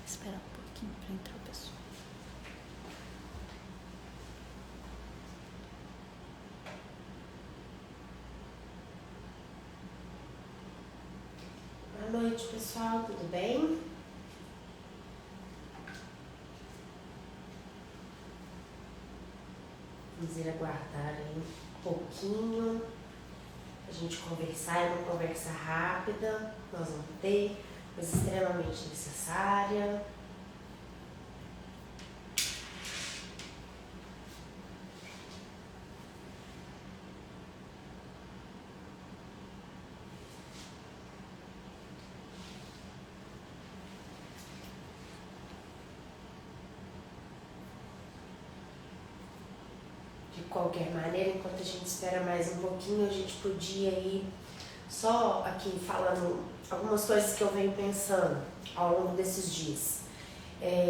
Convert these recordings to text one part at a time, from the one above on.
Esperar um pouquinho para entrar o pessoal. Boa noite, pessoal, tudo bem? Vamos ir aguardar aí um pouquinho, a gente conversar, é uma conversa rápida, nós vamos ter, mas extremamente necessária. De qualquer maneira, enquanto a gente espera mais um pouquinho, a gente podia ir só aqui falando algumas coisas que eu venho pensando ao longo desses dias.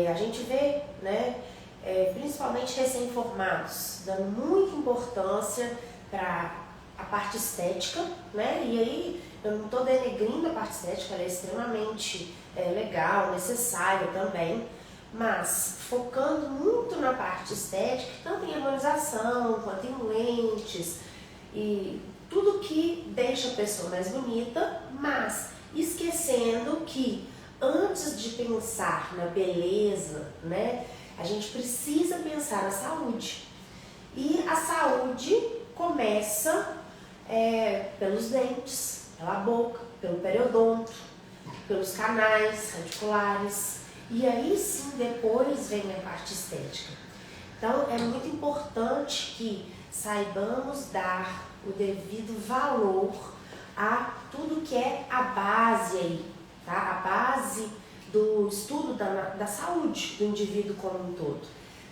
A gente vê, né, principalmente recém-formados, dando muita importância para a parte estética, né, e aí eu não estou denegrindo a parte estética, ela é extremamente legal, necessária também, mas focando muito na parte estética, tanto em harmonização, quanto em lentes e tudo que deixa a pessoa mais bonita, mas esquecendo que antes de pensar na beleza, né, a gente precisa pensar na saúde. E a saúde começa pelos dentes, pela boca, pelo periodonto, pelos canais radiculares. E aí sim, depois vem a parte estética. Então, é muito importante que saibamos dar o devido valor a tudo que é a base aí, tá? A base do estudo da saúde do indivíduo como um todo.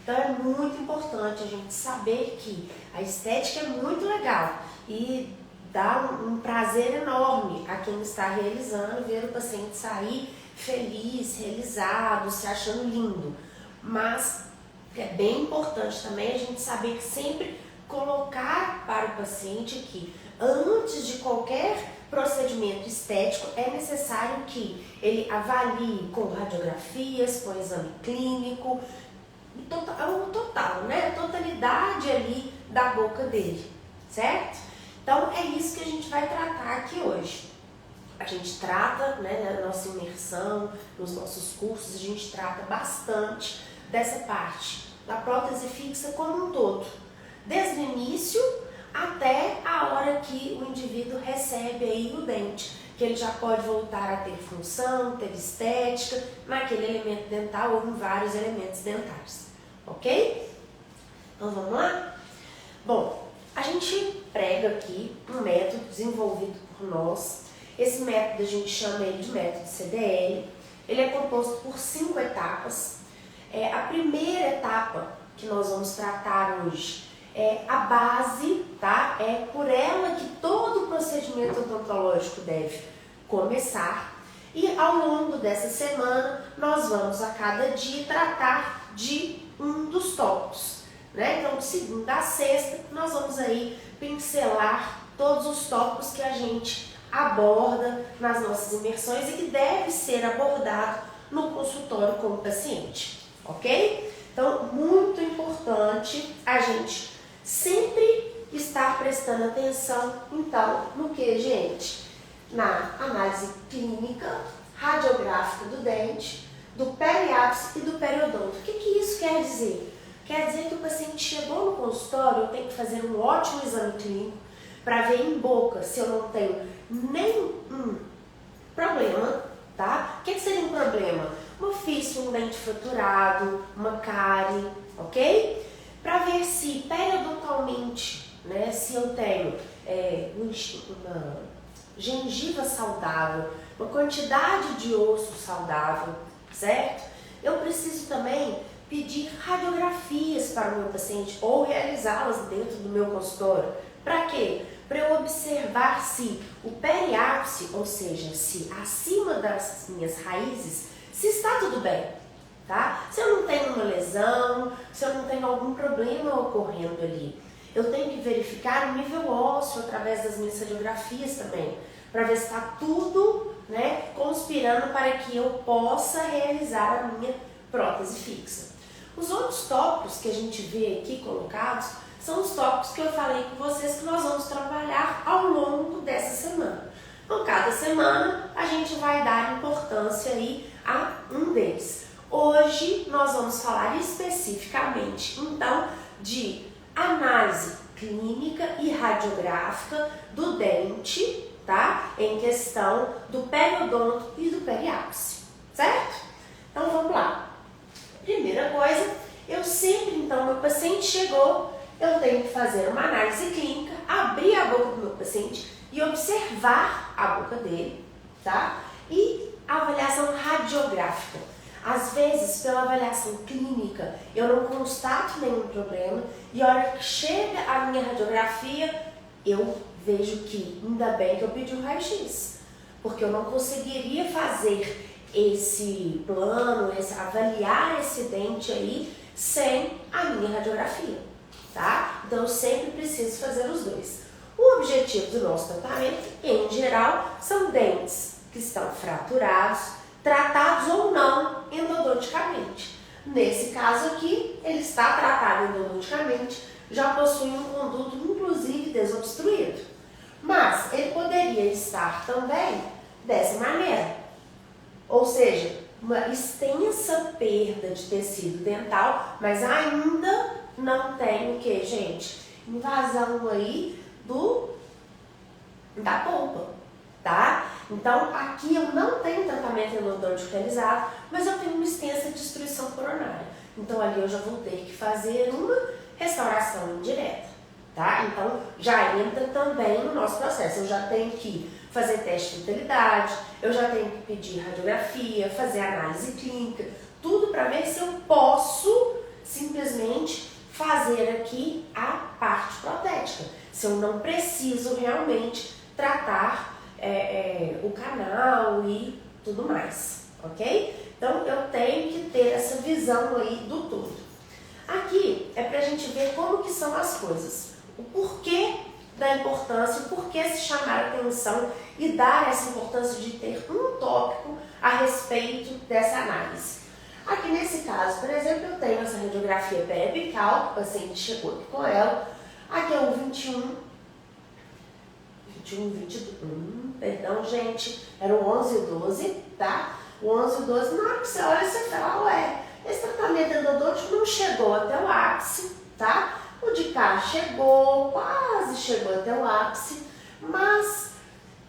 Então, é muito importante a gente saber que a estética é muito legal e dá um prazer enorme a quem está realizando, ver o paciente sair feliz, realizado, se achando lindo. Mas é bem importante também a gente saber que sempre colocar para o paciente que antes de qualquer procedimento estético é necessário que ele avalie com radiografias, com exame clínico, o total, né? A totalidade ali da boca dele, certo? Então é isso que a gente vai tratar aqui hoje. A gente trata, né, na nossa imersão, nos nossos cursos, a gente trata bastante dessa parte da prótese fixa como um todo, desde o início até a hora que o indivíduo recebe aí o dente, que ele já pode voltar a ter função, ter estética, naquele elemento dental ou em vários elementos dentários, ok? Então vamos lá? Bom, a gente prega aqui um método desenvolvido por nós. Esse método a gente chama ele de método CDL. Ele é composto por 5 etapas. A primeira etapa que nós vamos tratar hoje é a base, tá? É por ela que todo o procedimento odontológico deve começar. E ao longo dessa semana, nós vamos a cada dia tratar de um dos tópicos, né? Então, de segunda a sexta, nós vamos aí pincelar todos os tópicos que a gente aborda nas nossas imersões e que deve ser abordado no consultório com o paciente, ok? Então, muito importante a gente sempre estar prestando atenção, então, no que, gente? Na análise clínica, radiográfica do dente, do periápice e do periodonto. O que isso quer dizer? Quer dizer que o paciente chegou no consultório, eu tenho que fazer um ótimo exame clínico para ver em boca se eu não tenho nenhum problema, tá? O que seria um problema? Uma fístula, um dente fraturado, uma cárie, ok? Para ver se periodontalmente, né, se eu tenho uma gengiva saudável, uma quantidade de osso saudável, certo? Eu preciso também pedir radiografias para o meu paciente ou realizá-las dentro do meu consultório. Para quê? Para eu observar se o periápice, ou seja, se acima das minhas raízes, se está tudo bem, tá? Se eu não tenho uma lesão, se eu não tenho algum problema ocorrendo ali. Eu tenho que verificar o nível ósseo através das minhas radiografias também, para ver se está tudo né, conspirando para que eu possa realizar a minha prótese fixa. Os outros tópicos que a gente vê aqui colocados são os tópicos que eu falei com vocês que nós vamos trabalhar ao longo dessa semana. Então, cada semana a gente vai dar importância aí a um deles. Hoje nós vamos falar especificamente, então, de análise clínica e radiográfica do dente, tá? Em questão do periodonto e do periápice, certo? Então, vamos lá. Primeira coisa, eu sempre, então, meu paciente chegou, eu tenho que fazer uma análise clínica, abrir a boca do meu paciente e observar a boca dele, tá? E avaliação radiográfica. Às vezes, pela avaliação clínica, eu não constato nenhum problema e a hora que chega a minha radiografia, eu vejo que ainda bem que eu pedi um raio-x, porque eu não conseguiria fazer esse plano, avaliar esse dente aí sem a minha radiografia, tá? Então eu sempre preciso fazer os dois. O objetivo do nosso tratamento, em geral, são dentes que estão fraturados, tratados ou não endodonticamente. Nesse caso aqui, ele está tratado endodonticamente, já possui um conduto inclusive desobstruído. Mas ele poderia estar também dessa maneira. Ou seja, uma extensa perda de tecido dental, mas ainda não tem o que, gente? Invasão aí da polpa, tá? Então, aqui eu não tenho tratamento endodôntico realizado, mas eu tenho uma extensa destruição coronária. Então, ali eu já vou ter que fazer uma restauração indireta, tá? Então, já entra também no nosso processo. Eu já tenho que fazer teste de fertilidade, eu já tenho que pedir radiografia, fazer análise clínica, tudo para ver se eu posso simplesmente fazer aqui a parte protética, se eu não preciso realmente tratar o canal e tudo mais, ok? Então eu tenho que ter essa visão aí do todo. Aqui é para a gente ver como que são as coisas, o porquê da importância, o porquê se chamar a atenção e dar essa importância de ter um tópico a respeito dessa análise. Aqui nesse caso, por exemplo, eu tenho essa radiografia periapical, o paciente chegou aqui com ela. Aqui é o 22, perdão, gente, era o 11 e o 12, tá? O 11 e o 12, na hora que você olha, você fala, ué, esse tratamento endodôntico não chegou até o ápice, tá? O de cá chegou, quase chegou até o ápice, mas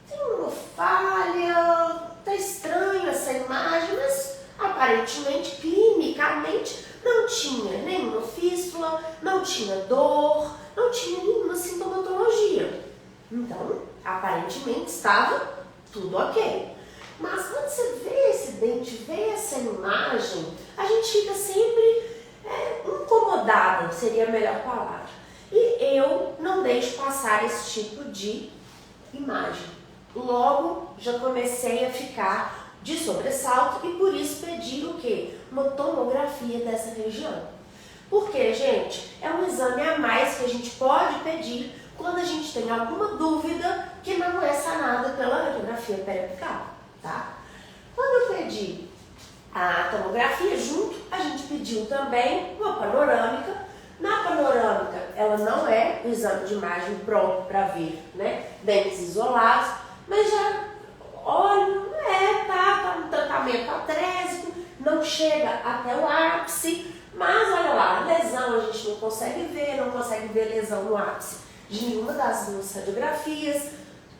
tem uma falha, tá estranho essa imagem, mas aparentemente, clinicamente, não tinha nenhuma fístula, não tinha dor, não tinha nenhuma sintomatologia. Então, aparentemente, estava tudo ok. Mas quando você vê esse dente, vê essa imagem, a gente fica sempre incomodada, seria a melhor palavra. E eu não deixo passar esse tipo de imagem. Logo, já comecei a ficar de sobressalto e por isso pedi o quê? Uma tomografia dessa região. Porque, gente, é um exame a mais que a gente pode pedir quando a gente tem alguma dúvida que não é sanada pela radiografia periapical, tá? Quando eu pedi a tomografia junto, a gente pediu também uma panorâmica. Na panorâmica, ela não é o exame de imagem próprio para ver, né, dentes isolados, mas já olha, tá um tratamento atrésico, não chega até o ápice, mas olha lá, lesão a gente não consegue ver lesão no ápice de nenhuma das duas radiografias.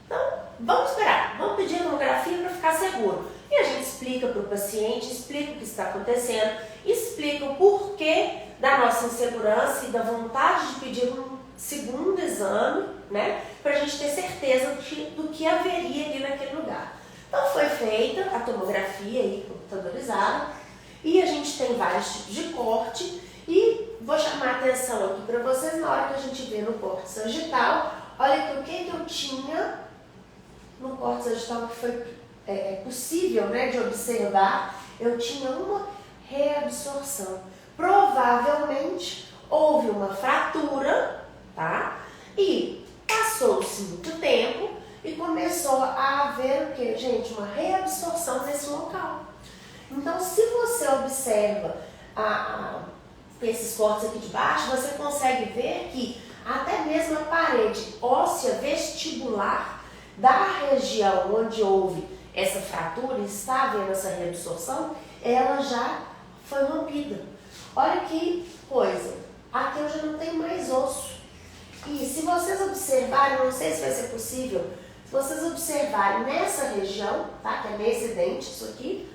Então, vamos esperar, vamos pedir a tomografia para ficar seguro. E a gente explica para o paciente, explica o que está acontecendo, explica o porquê da nossa insegurança e da vontade de pedir um segundo exame, né, para a gente ter certeza do que haveria ali naquele lugar. Então foi feita a tomografia aí computadorizada e a gente tem vários tipos de corte e vou chamar a atenção aqui para vocês na hora que a gente vê no corte sagital. Olha aqui o que eu tinha no corte sagital que foi possível, né, de observar. Eu tinha uma reabsorção. Provavelmente houve uma fratura, tá? E passou-se muito tempo e começou a haver o que, gente? Uma reabsorção nesse local. Então, se você observa esses cortes aqui de baixo, você consegue ver que até mesmo a parede óssea vestibular da região onde houve essa fratura e está havendo essa reabsorção, ela já foi rompida. Olha que coisa, aqui eu já não tenho mais osso. E se vocês observarem, não sei se vai ser possível, se vocês observarem nessa região, tá? Que é nesse dente, isso aqui,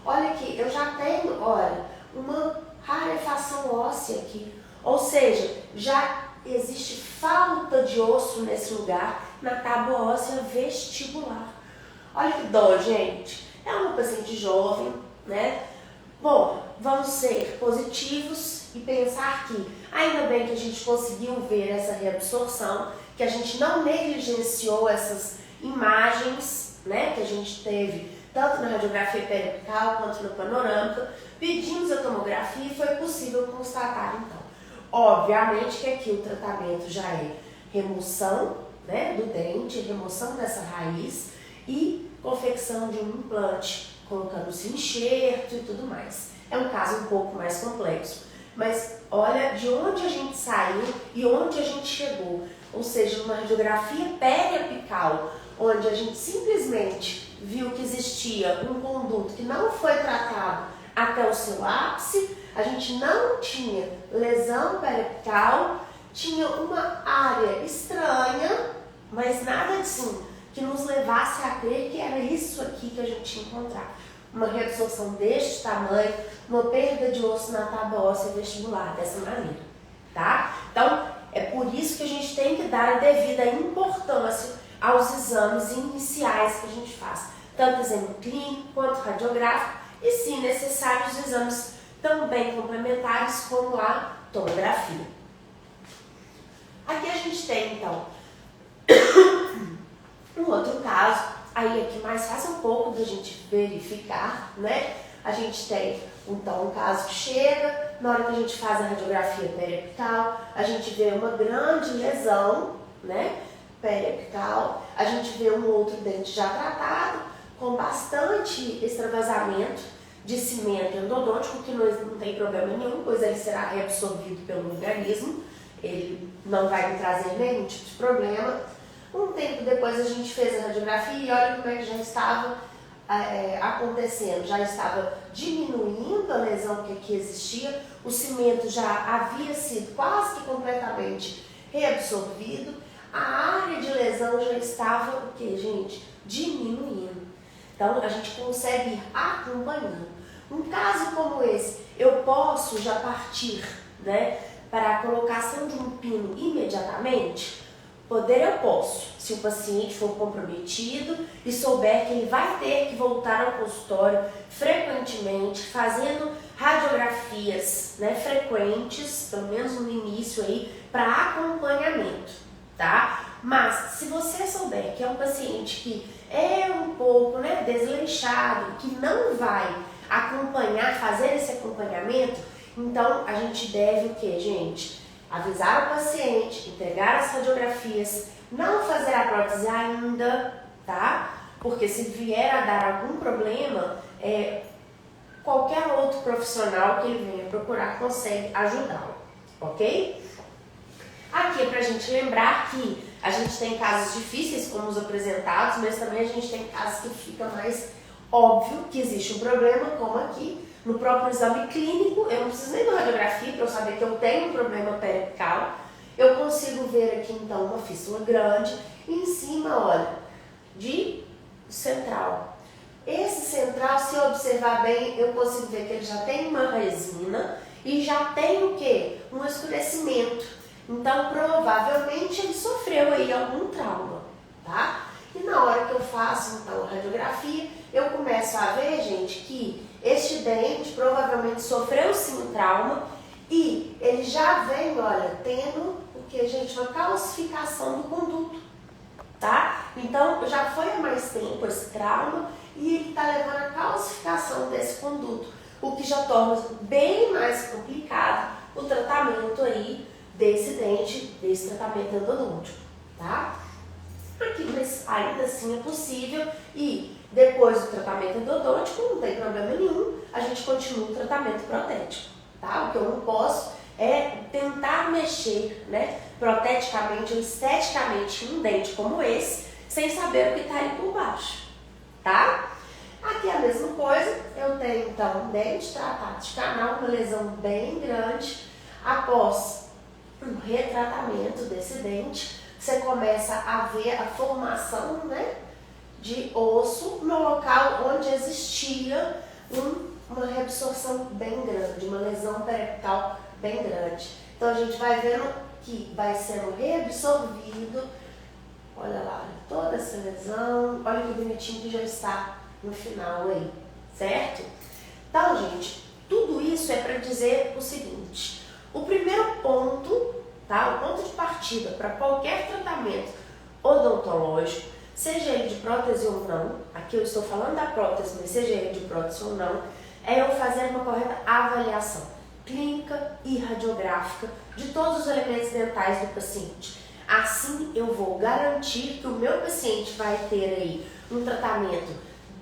olha aqui, eu já tenho, olha, uma rarefação óssea aqui. Ou seja, já existe falta de osso nesse lugar, na tábua óssea vestibular. Olha que dó, gente. É uma paciente jovem, né? Bom, vamos ser positivos e pensar que ainda bem que a gente conseguiu ver essa reabsorção, que a gente não negligenciou essas imagens, né, que a gente teve tanto na radiografia periapical quanto no panorâmica. Pedimos a tomografia e foi possível constatar então. Obviamente que aqui o tratamento já é remoção, né, do dente, remoção dessa raiz e confecção de um implante, colocando-se enxerto e tudo mais. É um caso um pouco mais complexo, mas olha de onde a gente saiu e onde a gente chegou. Ou seja, uma radiografia periapical, onde a gente simplesmente viu que existia um conduto que não foi tratado até o seu ápice, a gente não tinha lesão periapical, tinha uma área estranha, mas nada assim que nos levasse a crer que era isso aqui que a gente ia encontrar. Uma reabsorção deste tamanho, uma perda de osso na tábua óssea vestibular, dessa maneira, tá? Então, é por isso que a gente tem que dar a devida importância aos exames iniciais que a gente faz, tanto exame clínico quanto radiográfico, e se necessário, os exames também complementares, como a tomografia. Aqui a gente tem, então, um outro caso, aí aqui mais fácil um pouco da gente verificar, né? A gente tem, então, um caso que chega, na hora que a gente faz a radiografia periapical, a gente vê uma grande lesão, né, periapical, a gente vê um outro dente já tratado, com bastante extravasamento de cimento endodôntico, que não tem problema nenhum, pois ele será reabsorvido pelo organismo, ele não vai me trazer nenhum tipo de problema. Um tempo depois a gente fez a radiografia e olha como é que já estava acontecendo, já estava diminuindo a lesão que aqui existia, o cimento já havia sido quase que completamente reabsorvido, a área de lesão já estava, o que, gente? Diminuindo. Então a gente consegue ir acompanhando. Um caso como esse, eu posso já partir, né, para a colocação de um pino imediatamente? Poder eu posso, se o paciente for comprometido e souber que ele vai ter que voltar ao consultório frequentemente, fazendo radiografias, né, frequentes, pelo menos no início aí, para acompanhamento, tá? Mas se você souber que é um paciente que é um pouco, né, desleixado, que não vai acompanhar, fazer esse acompanhamento, então a gente deve o que, gente? Avisar o paciente, entregar as radiografias, não fazer a prótese ainda, tá? Porque se vier a dar algum problema, qualquer outro profissional que ele venha procurar consegue ajudá-lo, ok? Aqui é pra gente lembrar que a gente tem casos difíceis como os apresentados, mas também a gente tem casos que fica mais óbvio que existe um problema, como aqui. No próprio exame clínico, eu não preciso nem da radiografia para eu saber que eu tenho um problema periapical. Eu consigo ver aqui, então, uma fístula grande. E em cima, olha, de central. Esse central, se eu observar bem, eu consigo ver que ele já tem uma resina e já tem o quê? Um escurecimento. Então, provavelmente, ele sofreu aí algum trauma, tá? E na hora que eu faço, então, a radiografia, eu começo a ver, gente, que este dente provavelmente sofreu sim um trauma e ele já vem, olha, tendo o que, gente, uma calcificação do conduto, tá? Então, já foi há mais tempo esse trauma e ele está levando a calcificação desse conduto, o que já torna bem mais complicado o tratamento aí desse dente, desse tratamento endodôntico, tá? aqui, mas ainda assim é possível e depois do tratamento endodôntico, não tem problema nenhum, a gente continua o tratamento protético, tá? O que eu não posso é tentar mexer, né, proteticamente ou esteticamente um dente como esse, sem saber o que está ali por baixo, tá? Aqui é a mesma coisa, eu tenho então um dente tratado de canal, uma lesão bem grande. Após um retratamento desse dente, você começa a ver a formação, né, de osso no local onde existia uma reabsorção bem grande, uma lesão periapical bem grande. Então a gente vai vendo que vai sendo reabsorvido. Olha lá, toda essa lesão, olha que bonitinho que já está no final aí, certo? Então, gente, tudo isso é para dizer o seguinte: o primeiro ponto, tá? O ponto de partida para qualquer tratamento odontológico, seja ele de prótese ou não, aqui eu estou falando da prótese, mas seja ele de prótese ou não, é eu fazer uma correta avaliação clínica e radiográfica de todos os elementos dentais do paciente. Assim eu vou garantir que o meu paciente vai ter aí um tratamento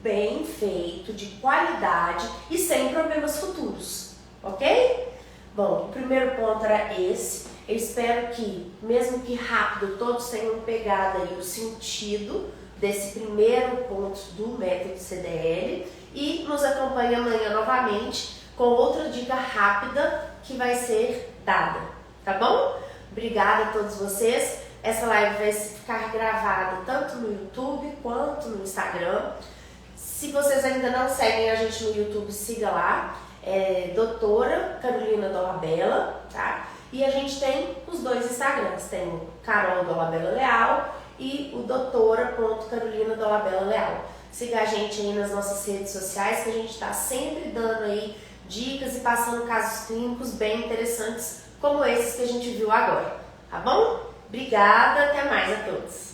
bem feito, de qualidade e sem problemas futuros, ok? Bom, o primeiro ponto era esse. Eu espero que, mesmo que rápido, todos tenham pegado aí o sentido desse primeiro ponto do método CDL e nos acompanhe amanhã novamente com outra dica rápida que vai ser dada, tá bom? Obrigada a todos vocês. Essa live vai ficar gravada tanto no YouTube quanto no Instagram. Se vocês ainda não seguem a gente no YouTube, siga lá. É Doutora Carolina Dolabella, tá? E a gente tem os dois Instagrams, tem o Carol Dolabella Leal e o doutora.carolina Dolabella Leal. Siga a gente aí nas nossas redes sociais, que a gente está sempre dando aí dicas e passando casos clínicos bem interessantes, como esses que a gente viu agora, tá bom? Obrigada, até mais a todos!